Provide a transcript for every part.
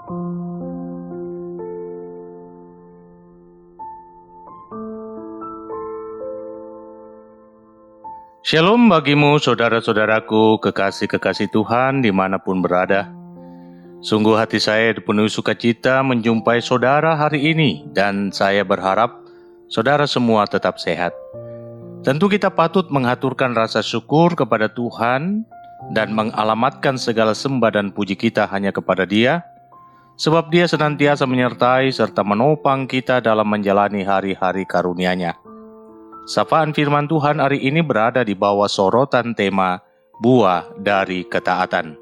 Shalom bagimu saudara-saudaraku, kekasih-kekasih Tuhan dimanapun berada. Sungguh hati saya dipenuhi sukacita menjumpai saudara hari ini, dan saya berharap saudara semua tetap sehat. Tentu kita patut mengaturkan rasa syukur kepada Tuhan dan mengalamatkan segala sembah dan puji kita hanya kepada Dia, sebab Dia senantiasa menyertai serta menopang kita dalam menjalani hari-hari karunia-Nya. Sapaan firman Tuhan hari ini berada di bawah sorotan tema buah dari ketaatan.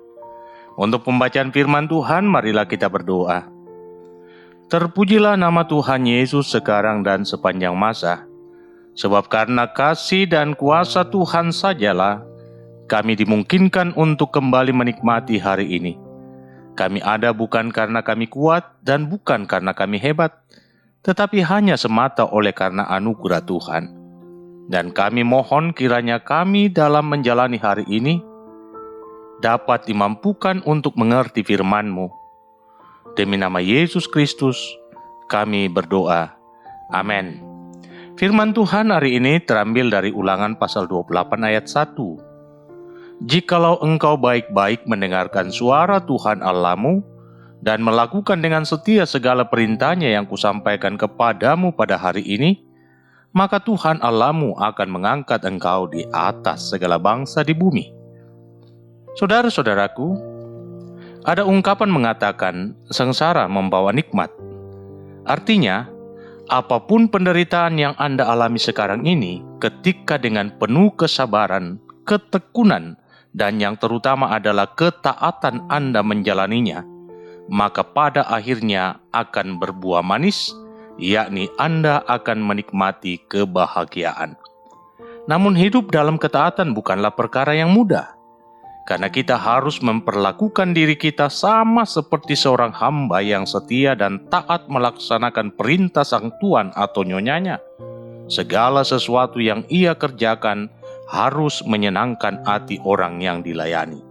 Untuk pembacaan firman Tuhan, marilah kita berdoa. Terpujilah nama Tuhan Yesus sekarang dan sepanjang masa, sebab karena kasih dan kuasa Tuhan sajalah kami dimungkinkan untuk kembali menikmati hari ini. Kami ada bukan karena kami kuat dan bukan karena kami hebat, tetapi hanya semata oleh karena anugerah Tuhan. Dan kami mohon kiranya kami dalam menjalani hari ini dapat dimampukan untuk mengerti firman-Mu. Demi nama Yesus Kristus, kami berdoa. Amin. Firman Tuhan hari ini terambil dari Ulangan pasal 28 ayat 1. Jikalau engkau baik-baik mendengarkan suara Tuhan Allah-Mu dan melakukan dengan setia segala perintahnya yang kusampaikan kepadamu pada hari ini, maka Tuhan Allah-Mu akan mengangkat engkau di atas segala bangsa di bumi. Saudara-saudaraku, ada ungkapan mengatakan sengsara membawa nikmat. Artinya, apapun penderitaan yang Anda alami sekarang ini, ketika dengan penuh kesabaran, ketekunan, dan yang terutama adalah ketaatan Anda menjalaninya, maka pada akhirnya akan berbuah manis, yakni Anda akan menikmati kebahagiaan. Namun hidup dalam ketaatan bukanlah perkara yang mudah, karena kita harus memperlakukan diri kita sama seperti seorang hamba yang setia dan taat melaksanakan perintah sang tuan atau nyonyanya. Segala sesuatu yang ia kerjakan harus menyenangkan hati orang yang dilayani.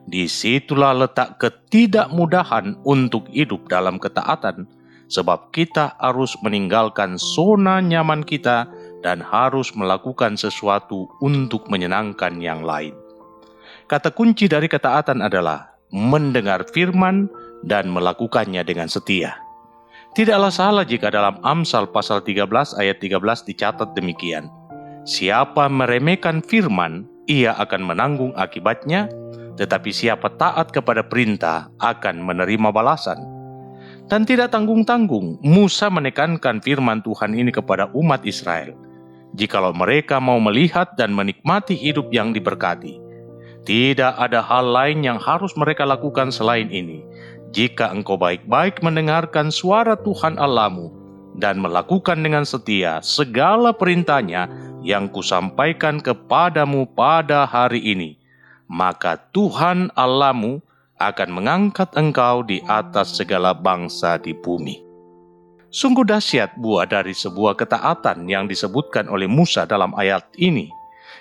Disitulah letak ketidakmudahan untuk hidup dalam ketaatan, sebab kita harus meninggalkan zona nyaman kita dan harus melakukan sesuatu untuk menyenangkan yang lain. Kata kunci dari ketaatan adalah mendengar firman dan melakukannya dengan setia. Tidaklah salah jika dalam Amsal pasal 13 ayat 13 dicatat demikian. Siapa meremehkan firman, ia akan menanggung akibatnya, tetapi siapa taat kepada perintah akan menerima balasan. Dan tidak tanggung-tanggung, Musa menekankan firman Tuhan ini kepada umat Israel. Jikalau mereka mau melihat dan menikmati hidup yang diberkati, tidak ada hal lain yang harus mereka lakukan selain ini. Jika engkau baik-baik mendengarkan suara Tuhan Allah-Mu dan melakukan dengan setia segala perintahnya yang kusampaikan kepadamu pada hari ini, maka Tuhan Allah-Mu akan mengangkat engkau di atas segala bangsa di bumi. Sungguh dahsyat buah dari sebuah ketaatan yang disebutkan oleh Musa dalam ayat ini,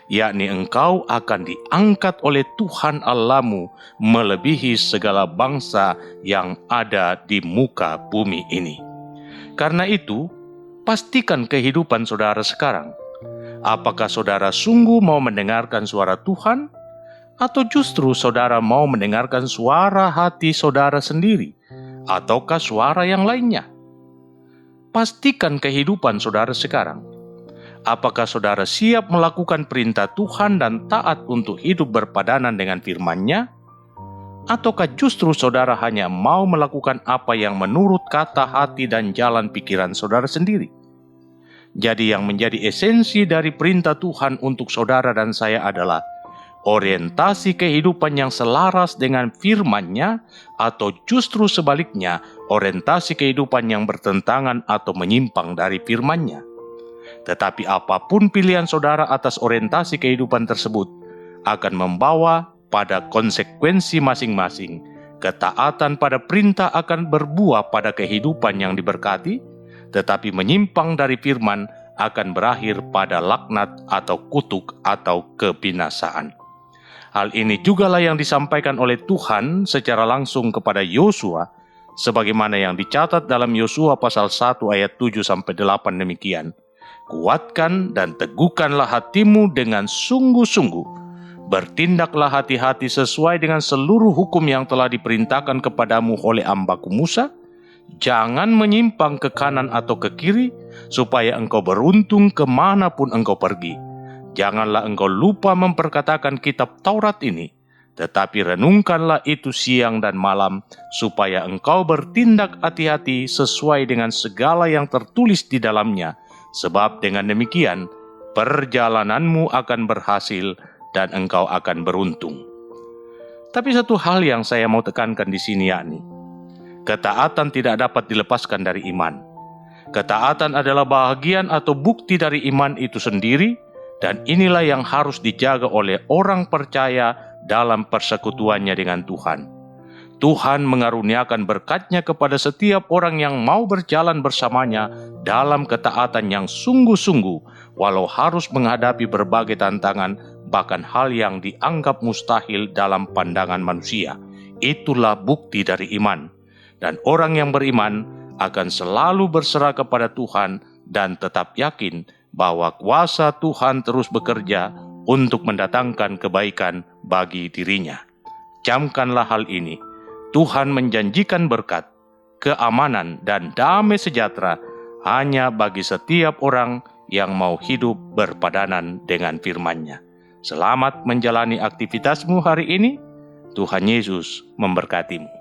yakni engkau akan diangkat oleh Tuhan Allah-Mu melebihi segala bangsa yang ada di muka bumi ini. Karena itu, pastikan kehidupan saudara sekarang. Apakah saudara sungguh mau mendengarkan suara Tuhan? Atau justru saudara mau mendengarkan suara hati saudara sendiri, ataukah suara yang lainnya? Pastikan kehidupan saudara sekarang. Apakah saudara siap melakukan perintah Tuhan dan taat untuk hidup berpadanan dengan firman-Nya? Ataukah justru saudara hanya mau melakukan apa yang menurut kata hati dan jalan pikiran saudara sendiri? Jadi yang menjadi esensi dari perintah Tuhan untuk saudara dan saya adalah orientasi kehidupan yang selaras dengan firman-Nya, atau justru sebaliknya, orientasi kehidupan yang bertentangan atau menyimpang dari firman-Nya. Tetapi apapun pilihan saudara atas orientasi kehidupan tersebut akan membawa pada konsekuensi masing-masing. Ketaatan pada perintah akan berbuah pada kehidupan yang diberkati, tetapi menyimpang dari firman akan berakhir pada laknat atau kutuk atau kebinasaan. Hal ini jugalah yang disampaikan oleh Tuhan secara langsung kepada Yosua sebagaimana yang dicatat dalam Yosua pasal 1 ayat 7-8 demikian. Kuatkan dan teguhkanlah hatimu dengan sungguh-sungguh. Bertindaklah hati-hati sesuai dengan seluruh hukum yang telah diperintahkan kepadamu oleh hambaku Musa. Jangan menyimpang ke kanan atau ke kiri, supaya engkau beruntung kemanapun engkau pergi. Janganlah engkau lupa memperkatakan kitab Taurat ini, tetapi renungkanlah itu siang dan malam, supaya engkau bertindak hati-hati sesuai dengan segala yang tertulis di dalamnya. Sebab dengan demikian, perjalananmu akan berhasil dan engkau akan beruntung. Tapi satu hal yang saya mau tekankan di sini, yakni ketaatan tidak dapat dilepaskan dari iman. Ketaatan adalah bahagian atau bukti dari iman itu sendiri, dan inilah yang harus dijaga oleh orang percaya dalam persekutuannya dengan Tuhan. Tuhan mengaruniakan berkat-Nya kepada setiap orang yang mau berjalan bersamanya dalam ketaatan yang sungguh-sungguh, walau harus menghadapi berbagai tantangan, bahkan hal yang dianggap mustahil dalam pandangan manusia. Itulah bukti dari iman. Dan orang yang beriman akan selalu berserah kepada Tuhan dan tetap yakin bahwa kuasa Tuhan terus bekerja untuk mendatangkan kebaikan bagi dirinya. Camkanlah hal ini. Tuhan menjanjikan berkat, keamanan, dan damai sejahtera hanya bagi setiap orang yang mau hidup berpadanan dengan firman-Nya. Selamat menjalani aktivitasmu hari ini. Tuhan Yesus memberkatimu.